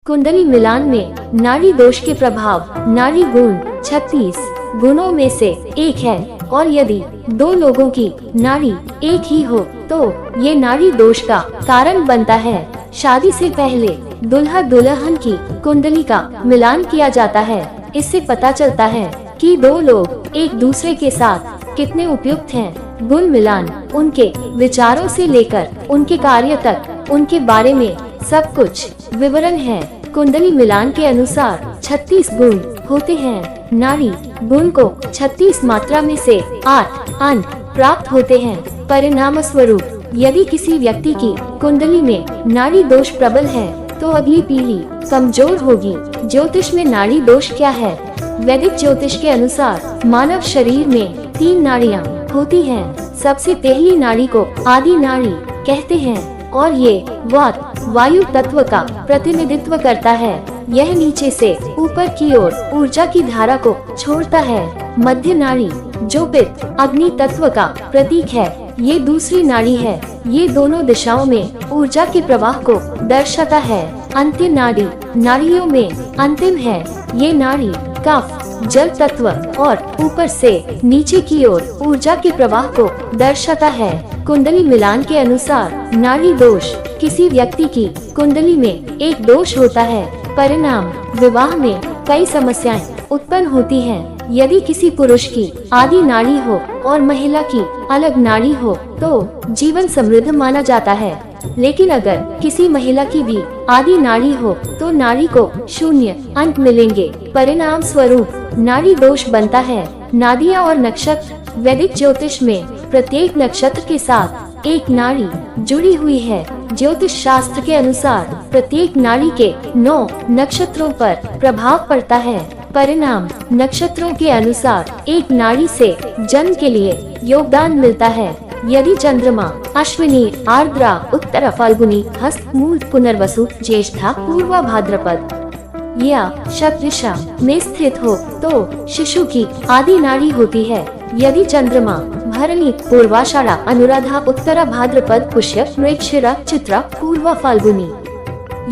कुंडली मिलान में नाड़ी दोष के प्रभाव नाड़ी गुण 36 गुणों में से एक है और यदि दो लोगों की नाड़ी एक ही हो तो ये नाड़ी दोष का कारण बनता है। शादी से पहले दुल्हा दुल्हन की कुंडली का मिलान किया जाता है। इससे पता चलता है कि दो लोग एक दूसरे के साथ कितने उपयुक्त हैं। गुण मिलान उनके विचारों से लेकर उनके कार्य तक उनके बारे में सब कुछ विवरण है। कुंडली मिलान के अनुसार 36 गुण होते हैं। नाड़ी गुण को 36 मात्रा में से 8 अंक प्राप्त होते हैं। परिणाम स्वरूप यदि किसी व्यक्ति की कुंडली में नाड़ी दोष प्रबल है तो अगली पीढ़ी कमजोर होगी। ज्योतिष में नाड़ी दोष क्या है? वैदिक ज्योतिष के अनुसार मानव शरीर में 3 नाड़ियाँ होती हैं। सबसे पहली नाड़ी को आदि नाड़ी कहते हैं और ये वात वायु तत्व का प्रतिनिधित्व करता है। यह नीचे से ऊपर की ओर ऊर्जा की धारा को छोड़ता है। मध्य नाड़ी जो पित्त अग्नि तत्व का प्रतीक है, ये दूसरी नाड़ी है। ये दोनों दिशाओं में ऊर्जा के प्रवाह को दर्शाता है। अंत्य नाड़ी नाड़ियों में अंतिम है। ये नाड़ी कफ जल तत्व और ऊपर से नीचे की ओर ऊर्जा के प्रवाह को दर्शाता है। कुंडली मिलान के अनुसार नाड़ी दोष किसी व्यक्ति की कुंडली में एक दोष होता है। परिणाम विवाह में कई समस्याएं उत्पन्न होती हैं। यदि किसी पुरुष की आदि नाड़ी हो और महिला की अलग नाड़ी हो तो जीवन समृद्ध माना जाता है। लेकिन अगर किसी महिला की भी आदि नाड़ी हो तो नाड़ी को 0 अंक मिलेंगे। परिणाम स्वरूप नाड़ी दोष बनता है। नादियाँ और नक्षत्र वैदिक ज्योतिष में प्रत्येक नक्षत्र के साथ एक नाड़ी जुड़ी हुई है। ज्योतिष शास्त्र के अनुसार प्रत्येक नाड़ी के 9 नक्षत्रों पर प्रभाव पड़ता है। परिणाम नक्षत्रों के अनुसार एक नाड़ी से जन्म के लिए योगदान मिलता है। यदि चंद्रमा अश्विनी आर्द्रा उत्तरा फाल्गुनी हस्त मूल पुनर्वसु ज्येष्ठा पूर्वा भाद्रपद या शतभिषा में स्थित हो तो शिशु की आदि नाड़ी होती है। यदि चंद्रमा भरणी पूर्वाषाढ़ा अनुराधा उत्तरा भाद्रपद पुष्य मृगशिरा चित्रा पूर्वा फाल्गुनी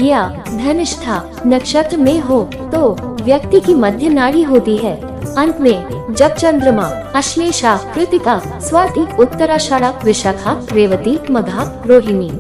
या धनिष्ठा नक्षत्र में हो तो व्यक्ति की मध्य नाड़ी होती है। अंत में जब चंद्रमा अश्लेषा कृतिका स्वाति उत्तराषाढ़ा विशाखा रेवती मघा रोहिणी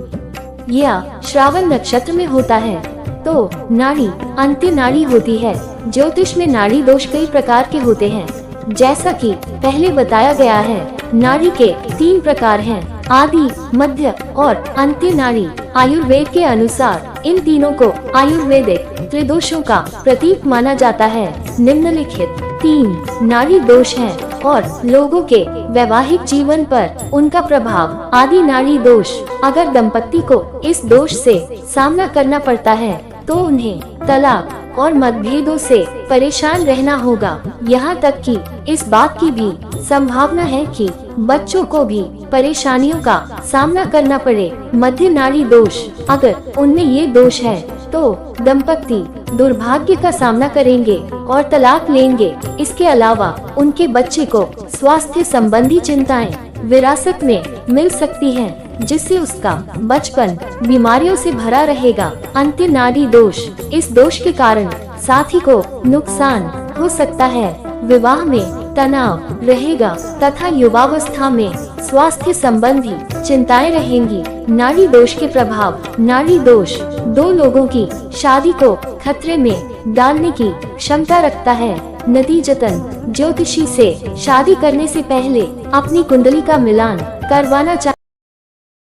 या श्रावण नक्षत्र में होता है तो नाड़ी अंत्य नाड़ी होती है। ज्योतिष में नाड़ी दोष कई प्रकार के होते हैं। जैसा कि पहले बताया गया है, नाड़ी के 3 प्रकार हैं, आदि मध्य और अंत्य नाड़ी। आयुर्वेद के अनुसार इन तीनों को आयुर्वेदिक त्रिदोषों का प्रतीक माना जाता है। निम्नलिखित 3 नाड़ी दोष हैं और लोगों के वैवाहिक जीवन पर उनका प्रभाव। आदि नाड़ी दोष। अगर दंपति को इस दोष से सामना करना पड़ता है तो उन्हें तलाक और मतभेदों से परेशान रहना होगा। यहाँ तक कि इस बात की भी संभावना है कि बच्चों को भी परेशानियों का सामना करना पड़े। मध्य नाड़ी दोष। अगर उनमें ये दोष है तो दंपति दुर्भाग्य का सामना करेंगे और तलाक लेंगे। इसके अलावा उनके बच्चे को स्वास्थ्य संबंधी चिंताएं विरासत में मिल सकती हैं, जिससे उसका बचपन बीमारियों से भरा रहेगा। अंत्य नाड़ी दोष। इस दोष के कारण साथी को नुकसान हो सकता है। विवाह में तनाव रहेगा तथा युवावस्था में स्वास्थ्य संबंधी चिंताएं रहेंगी। नाड़ी दोष के प्रभाव। नाड़ी दोष 2 लोगों की शादी को खतरे में डालने की क्षमता रखता है। नतीजतन ज्योतिषी से शादी करने से पहले अपनी कुंडली का मिलान करवाना चाहिए।